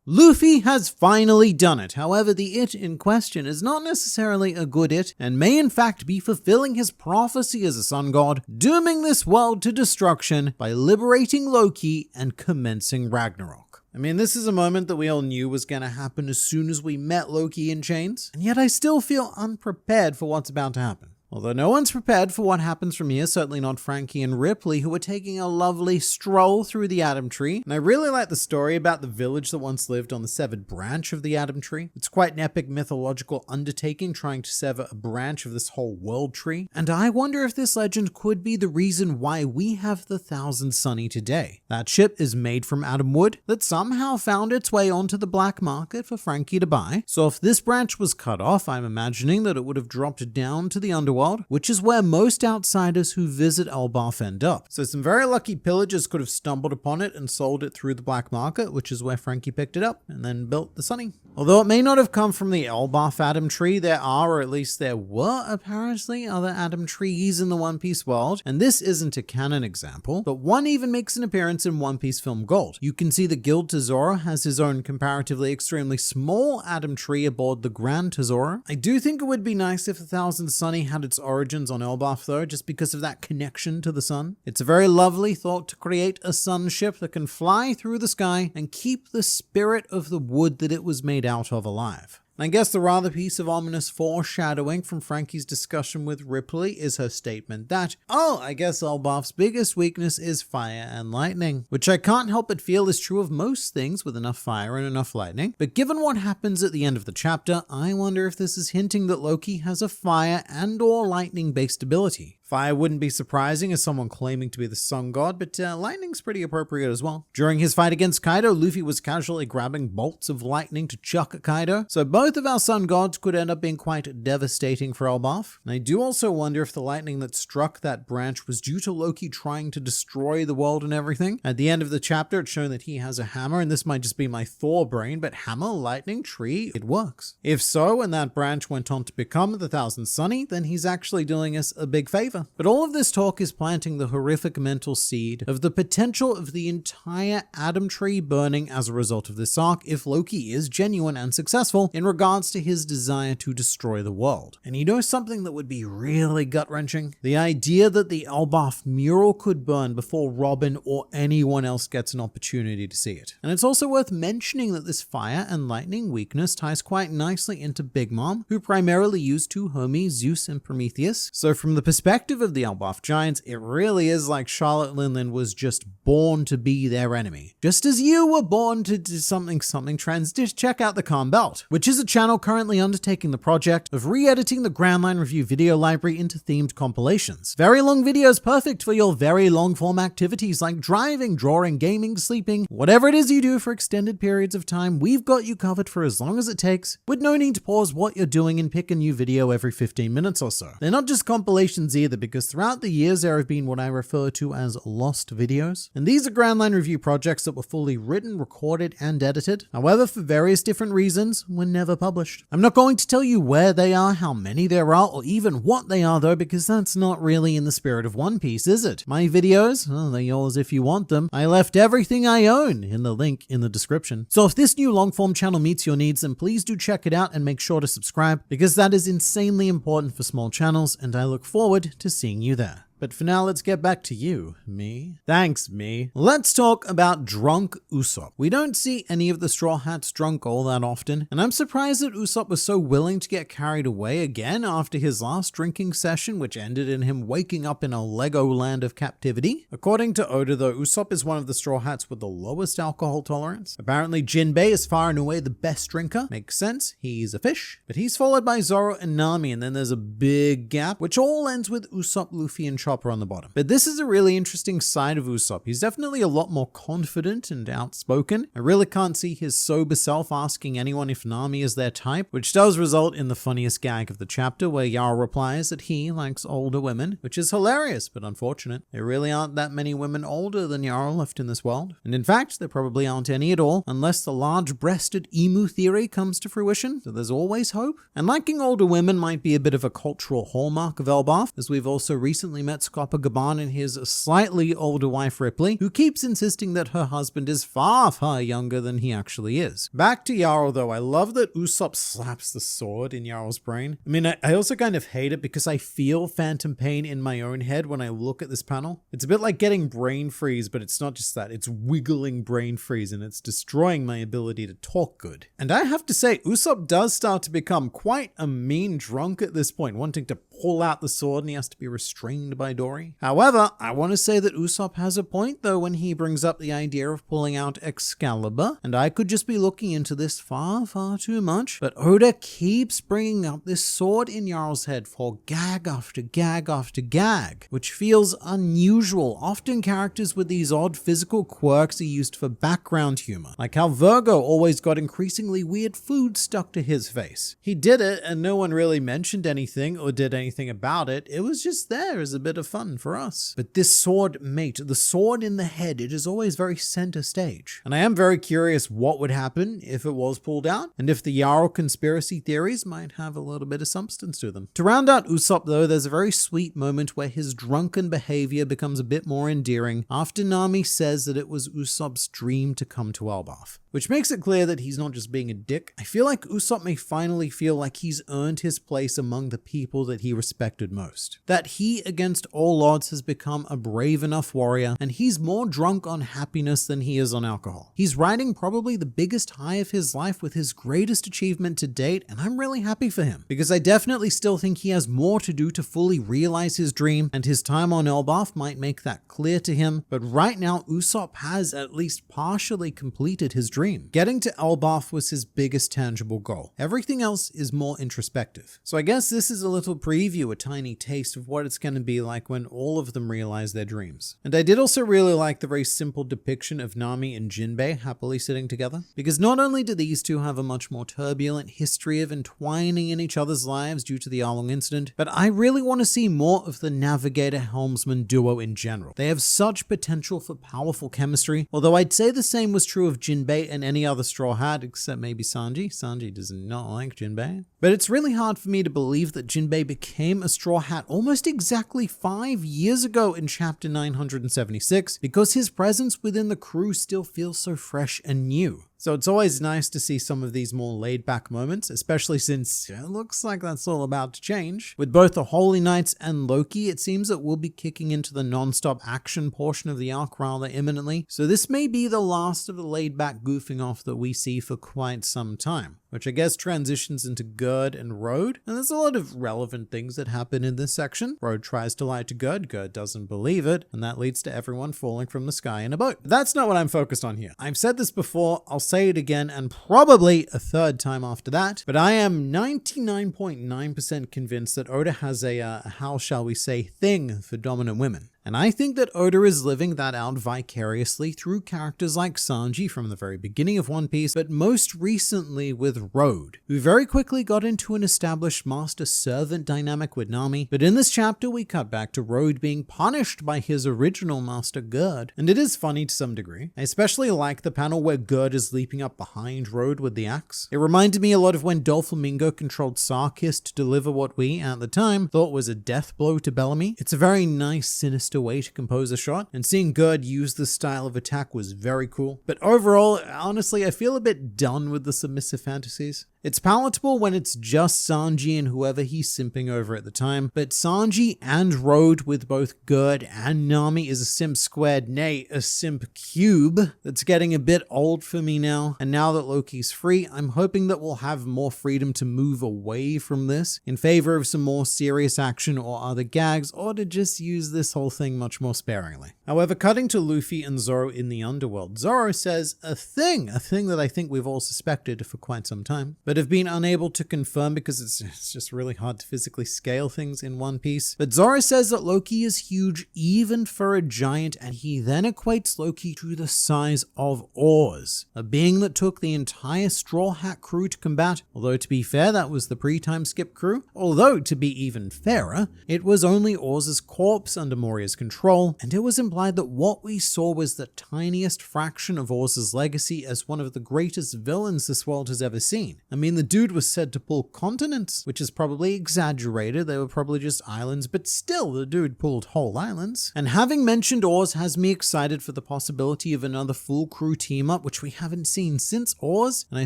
Luffy has finally done it. However, the it in question is not necessarily a good it and may in fact be fulfilling his prophecy as a sun god, dooming this world to destruction by liberating Loki and commencing Ragnarok. I mean, this is a moment that we all knew was going to happen as soon as we met Loki in chains, and yet I still feel unprepared for what's about to happen. Although no one's prepared for what happens from here, certainly not Frankie and Ripley, who are taking a lovely stroll through the Atom Tree. And I really like the story about the village that once lived on the severed branch of the Atom Tree. It's quite an epic mythological undertaking trying to sever a branch of this whole world tree. And I wonder if this legend could be the reason why we have the Thousand Sunny today. That ship is made from atom wood that somehow found its way onto the black market for Frankie to buy. So if this branch was cut off, I'm imagining that it would have dropped down to the underworld, which is where most outsiders who visit Elbaff end up. So some very lucky pillagers could have stumbled upon it and sold it through the black market, which is where Frankie picked it up and then built the Sunny. Although it may not have come from the Elbaff atom tree, there are, or at least there were apparently, other atom trees in the One Piece world, and this isn't a canon example, but one even makes an appearance in One Piece Film Gold. You can see the Guild Tesoro has his own comparatively extremely small atom tree aboard the Grand Tesoro. I do think it would be nice if the Thousand Sunny had its origins on Elbaff though, just because of that connection to the sun. It's a very lovely thought to create a sun ship that can fly through the sky and keep the spirit of the wood that it was made out of alive. I guess the rather piece of ominous foreshadowing from Frankie's discussion with Ripley is her statement that, oh, I guess Elbaff's biggest weakness is fire and lightning, which I can't help but feel is true of most things with enough fire and enough lightning. But given what happens at the end of the chapter, I wonder if this is hinting that Loki has a fire and or lightning based ability. Fire wouldn't be surprising as someone claiming to be the sun god, but lightning's pretty appropriate as well. During his fight against Kaido, Luffy was casually grabbing bolts of lightning to chuck at Kaido, so both of our sun gods could end up being quite devastating for Elbaff. And I do also wonder if the lightning that struck that branch was due to Loki trying to destroy the world and everything. At the end of the chapter, it's shown that he has a hammer, and this might just be my Thor brain, but hammer, lightning, tree, it works. If so, and that branch went on to become the Thousand Sunny, then he's actually doing us a big favor. But all of this talk is planting the horrific mental seed of the potential of the entire atom tree burning as a result of this arc if Loki is genuine and successful in regards to his desire to destroy the world. And you know something that would be really gut-wrenching? The idea that the Elbaff mural could burn before Robin or anyone else gets an opportunity to see it. And it's also worth mentioning that this fire and lightning weakness ties quite nicely into Big Mom, who primarily used two homies, Zeus and Prometheus. So from the perspective of the Elbaff Giants, it really is like Charlotte Linland was just born to be their enemy. Just as you were born to do something trans, just check out the Calm Belt, which is a channel currently undertaking the project of re-editing the Grand Line Review video library into themed compilations. Very long videos perfect for your very long form activities like driving, drawing, gaming, sleeping, whatever it is you do for extended periods of time, we've got you covered for as long as it takes, with no need to pause what you're doing and pick a new video every 15 minutes or so. They're not just compilations either, because throughout the years there have been what I refer to as lost videos. And these are Grand Line Review projects that were fully written, recorded, and edited. However, for various different reasons, were never published. I'm not going to tell you where they are, how many there are, or even what they are though, because that's not really in the spirit of One Piece, is it? My videos, well, they're yours if you want them. I left everything I own in the link in the description. So if this new long form channel meets your needs, then please do check it out and make sure to subscribe, because that is insanely important for small channels, and I look forward to seeing you there. But for now, let's get back to you, me. Thanks, me. Let's talk about drunk Usopp. We don't see any of the Straw Hats drunk all that often, and I'm surprised that Usopp was so willing to get carried away again after his last drinking session, which ended in him waking up in a Legoland of captivity. According to Oda though, Usopp is one of the Straw Hats with the lowest alcohol tolerance. Apparently Jinbei is far and away the best drinker. Makes sense, he's a fish. But he's followed by Zoro and Nami, and then there's a big gap, which all ends with Usopp, Luffy, and Chopper on the bottom. But this is a really interesting side of Usopp. He's definitely a lot more confident and outspoken. I really can't see his sober self asking anyone if Nami is their type, which does result in the funniest gag of the chapter where Yara replies that he likes older women, which is hilarious but unfortunate. There really aren't that many women older than Yara left in this world. And in fact, there probably aren't any at all, unless the large-breasted emu theory comes to fruition, so there's always hope. And liking older women might be a bit of a cultural hallmark of Elbaff, as we've also recently met met Copacabana and his slightly older wife Ripley, who keeps insisting that her husband is far, far younger than he actually is. Back to Jarl though, I love that Usopp slaps the sword in Jarl's brain. I mean, I also kind of hate it because I feel phantom pain in my own head when I look at this panel. It's a bit like getting brain freeze, but it's not just that, it's wiggling brain freeze and it's destroying my ability to talk good. And I have to say, Usopp does start to become quite a mean drunk at this point, wanting to pull out the sword and he has to be restrained by Dory. However, I want to say that Usopp has a point though when he brings up the idea of pulling out Excalibur, and I could just be looking into this far, far too much, but Oda keeps bringing up this sword in Jarl's head for gag after gag after gag, which feels unusual. Often characters with these odd physical quirks are used for background humor, like how Virgo always got increasingly weird food stuck to his face. He did it and no one really mentioned anything or did anything about it. It was just there as a bit of fun for us. But this sword, mate, the sword in the head, it is always very center stage. And I am very curious what would happen if it was pulled out, and if the Jarl conspiracy theories might have a little bit of substance to them. To round out Usopp though, there's a very sweet moment where his drunken behavior becomes a bit more endearing after Nami says that it was Usopp's dream to come to Elbaff, which makes it clear that he's not just being a dick. I feel like Usopp may finally feel like he's earned his place among the people that he respected most. That he, against all odds, has become a brave enough warrior, and he's more drunk on happiness than he is on alcohol. He's riding probably the biggest high of his life with his greatest achievement to date, and I'm really happy for him, because I definitely still think he has more to do to fully realize his dream, and his time on Elbaff might make that clear to him, but right now Usopp has at least partially completed his dream. Getting to Elbaff was his biggest tangible goal. Everything else is more introspective. So I guess this is a little preview, a tiny taste of what it's going to be like when all of them realize their dreams. And I did also really like the very simple depiction of Nami and Jinbei happily sitting together, because not only do these two have a much more turbulent history of entwining in each other's lives due to the Arlong incident, but I really want to see more of the Navigator-Helmsman duo in general. They have such potential for powerful chemistry, although I'd say the same was true of Jinbei and any other Straw Hat except maybe Sanji. Sanji does not like Jinbei. But it's really hard for me to believe that Jinbei became a Straw Hat almost exactly 5 years ago in chapter 976, because his presence within the crew still feels so fresh and new. So it's always nice to see some of these more laid-back moments, especially since it looks like that's all about to change. With both the Holy Knights and Loki, it seems that we'll be kicking into the non-stop action portion of the arc rather imminently, so this may be the last of the laid-back goofing off that we see for quite some time, which I guess transitions into Gerd and Road, and there's a lot of relevant things that happen in this section. Road tries to lie to Gerd, Gerd doesn't believe it, and that leads to everyone falling from the sky in a boat. But that's not what I'm focused on here. I've said this before, I'll say it again, and probably a third time after that, but I am 99.9% convinced that Oda has a, how shall we say, thing for dominant women. And I think that Oda is living that out vicariously through characters like Sanji from the very beginning of One Piece, but most recently with Road, who very quickly got into an established master-servant dynamic with Nami. But in this chapter, we cut back to Road being punished by his original master Gerd. And it is funny to some degree. I especially like the panel where Gerd is leaping up behind Road with the axe. It reminded me a lot of when Doflamingo controlled Sarkis to deliver what we, at the time, thought was a death blow to Bellamy. It's a very nice, sinister way to compose a shot, and seeing Gerd use this style of attack was very cool. But overall, honestly, I feel a bit done with the submissive fantasies. It's palatable when it's just Sanji and whoever he's simping over at the time, but Sanji and Road with both Gerd and Nami is a simp squared, nay, a simp cube that's getting a bit old for me now. And now that Loki's free, I'm hoping that we'll have more freedom to move away from this in favor of some more serious action or other gags, or to just use this whole thing much more sparingly. However, cutting to Luffy and Zoro in the underworld, Zoro says a thing that I think we've all suspected for quite some time, but have been unable to confirm because it's just really hard to physically scale things in One Piece. But Zoro says that Loki is huge even for a giant, and he then equates Loki to the size of Oars, a being that took the entire Straw Hat crew to combat. Although to be fair, that was the pre-time skip crew. Although to be even fairer, it was only Oars' corpse under Moria's control, and it was implied that what we saw was the tiniest fraction of Orz's legacy as one of the greatest villains this world has ever seen. I mean, the dude was said to pull continents, which is probably exaggerated, they were probably just islands, but still, the dude pulled whole islands. And having mentioned Oz has me excited for the possibility of another full crew team up, which we haven't seen since Oz, and I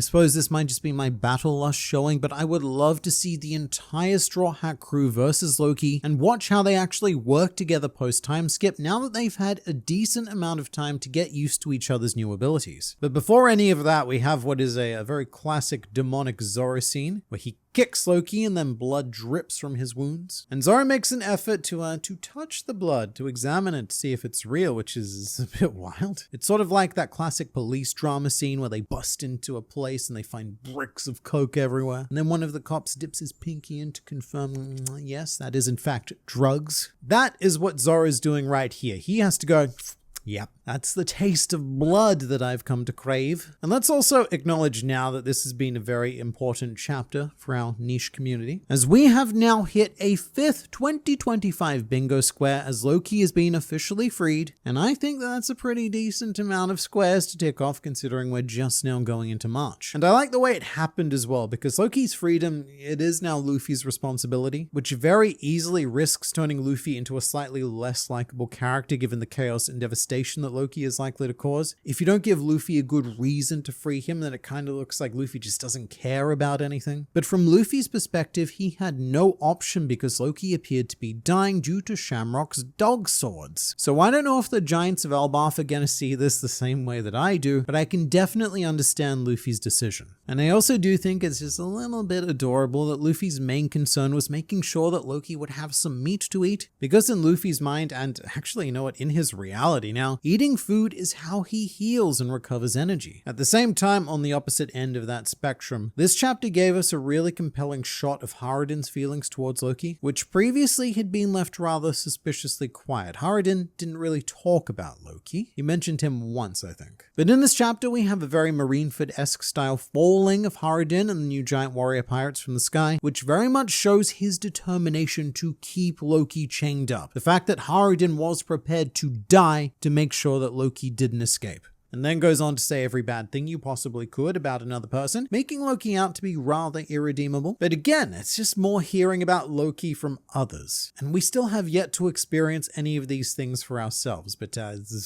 suppose this might just be my battle lust showing, but I would love to see the entire Straw Hat crew versus Loki and watch how they actually work together post time skip now that they've had a decent amount of time to get used to each other's new abilities. But before any of that, we have what is a very classic demonic Zoro scene where he kicks Loki and then blood drips from his wounds. And Zoro makes an effort to touch the blood, to examine it, to see if it's real, which is a bit wild. It's sort of like that classic police drama scene where they bust into a place and they find bricks of coke everywhere. And then one of the cops dips his pinky in to confirm, yes, that is in fact drugs. That is what Zoro is doing right here. He has to go, yep, that's the taste of blood that I've come to crave. And let's also acknowledge now that this has been a very important chapter for our niche community, as we have now hit a 5th 2025 bingo square as Loki has been officially freed, and I think that's a pretty decent amount of squares to tick off considering we're just now going into March. And I like the way it happened as well, because Loki's freedom, it is now Luffy's responsibility, which very easily risks turning Luffy into a slightly less likable character given the chaos and devastation that Loki is likely to cause. If you don't give Luffy a good reason to free him, then it kind of looks like Luffy just doesn't care about anything. But from Luffy's perspective, he had no option because Loki appeared to be dying due to Shamrock's dog swords. So I don't know if the Giants of Elbaff are going to see this the same way that I do, but I can definitely understand Luffy's decision. And I also do think it's just a little bit adorable that Luffy's main concern was making sure that Loki would have some meat to eat, because in Luffy's mind, and actually, you know what, in his reality now, eating food is how he heals and recovers energy. At the same time, on the opposite end of that spectrum, this chapter gave us a really compelling shot of Harridan's feelings towards Loki, which previously had been left rather suspiciously quiet. Harridan didn't really talk about Loki. He mentioned him once, I think. But in this chapter, we have a very Marineford-esque style falling of Harridan and the new giant warrior pirates from the sky, which very much shows his determination to keep Loki chained up. The fact that Harridan was prepared to die to make sure that Loki didn't escape. And then goes on to say every bad thing you possibly could about another person, making Loki out to be rather irredeemable. But again, it's just more hearing about Loki from others. And we still have yet to experience any of these things for ourselves, but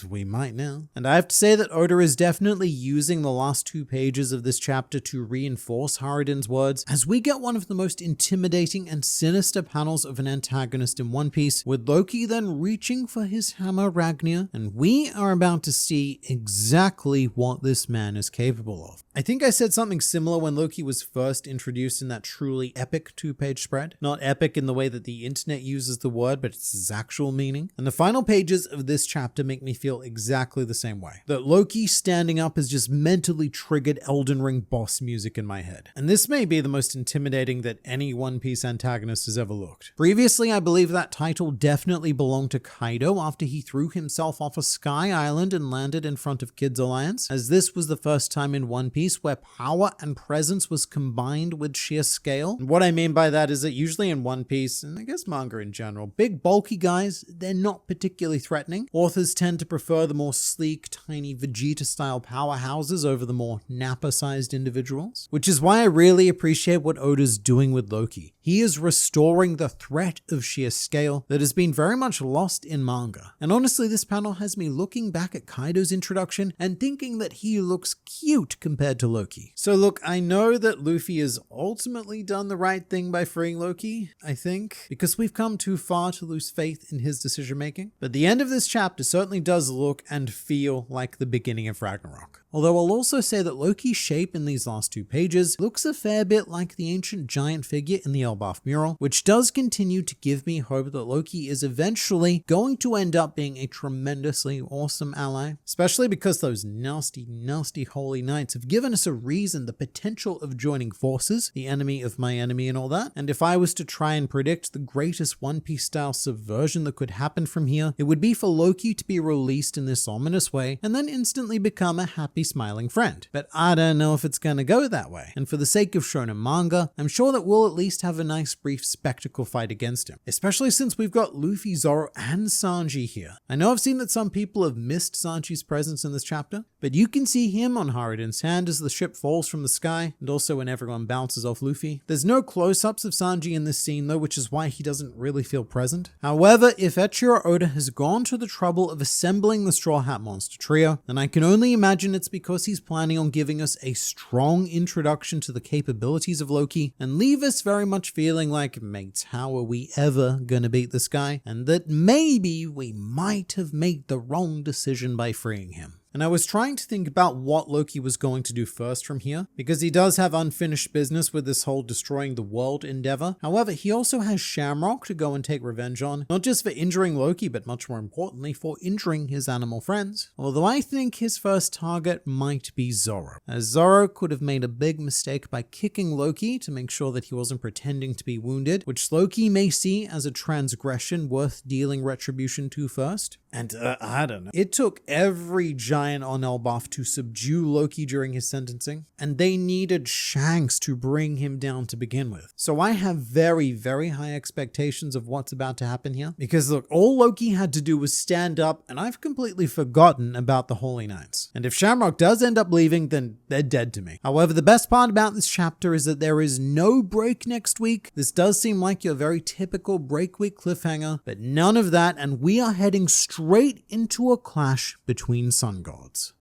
we might now. And I have to say that Oda is definitely using the last 2 pages of this chapter to reinforce Harridan's words, as we get one of the most intimidating and sinister panels of an antagonist in One Piece, with Loki then reaching for his hammer Ragnar, and we are about to see exactly what this man is capable of. I think I said something similar when Loki was first introduced in that truly epic 2-page spread. Not epic in the way that the internet uses the word, but it's its actual meaning. And the final pages of this chapter make me feel exactly the same way. That Loki standing up has just mentally triggered Elden Ring boss music in my head. And this may be the most intimidating that any One Piece antagonist has ever looked. Previously, I believe that title definitely belonged to Kaido after he threw himself off a sky island and landed in front of Kid's Alliance, as this was the first time in One Piece where power and presence was combined with sheer scale. And what I mean by that is that usually in One Piece, and I guess manga in general, big bulky guys, they're not particularly threatening. Authors tend to prefer the more sleek, tiny Vegeta-style powerhouses over the more Nappa-sized individuals, which is why I really appreciate what Oda's doing with Loki. He is restoring the threat of sheer scale that has been very much lost in manga. And honestly, this panel has me looking back at Kaido's introduction and thinking that he looks cute compared to Loki. So look, I know that Luffy has ultimately done the right thing by freeing Loki, I think, because we've come too far to lose faith in his decision making. But the end of this chapter certainly does look and feel like the beginning of Ragnarok. Although I'll also say that Loki's shape in these last 2 pages looks a fair bit like the ancient giant figure in the Elbaff mural, which does continue to give me hope that Loki is eventually going to end up being a tremendously awesome ally, especially because those nasty, nasty holy knights have given us a reason, the potential of joining forces, the enemy of my enemy and all that. And if I was to try and predict the greatest One Piece style subversion that could happen from here, it would be for Loki to be released in this ominous way and then instantly become a happy happy smiling friend. But I don't know if it's gonna go that way. And for the sake of shonen manga, I'm sure that we'll at least have a nice brief spectacle fight against him. Especially since we've got Luffy, Zoro, and Sanji here. I know I've seen that some people have missed Sanji's presence in this chapter, but you can see him on Harridan's hand as the ship falls from the sky, and also when everyone bounces off Luffy. There's no close-ups of Sanji in this scene though, which is why he doesn't really feel present. However, if Eiichiro Oda has gone to the trouble of assembling the Straw Hat Monster trio, then I can only imagine it's because he's planning on giving us a strong introduction to the capabilities of Loki and leave us very much feeling like, mates, how are we ever gonna beat this guy? And that maybe we might have made the wrong decision by freeing him. And I was trying to think about what Loki was going to do first from here, because he does have unfinished business with this whole destroying the world endeavor. However, he also has Shamrock to go and take revenge on, not just for injuring Loki, but much more importantly, for injuring his animal friends. Although I think his first target might be Zoro, as Zoro could have made a big mistake by kicking Loki to make sure that he wasn't pretending to be wounded, which Loki may see as a transgression worth dealing retribution to first. And I don't know. It took every giant on Elbaff to subdue Loki during his sentencing, and they needed Shanks to bring him down to begin with. So I have very, very high expectations of what's about to happen here, because look, all Loki had to do was stand up, and I've completely forgotten about the Holy Knights. And if Shamrock does end up leaving, then they're dead to me. However, the best part about this chapter is that there is no break next week. This does seem like your very typical break week cliffhanger, but none of that, and we are heading straight into a clash between sun gods.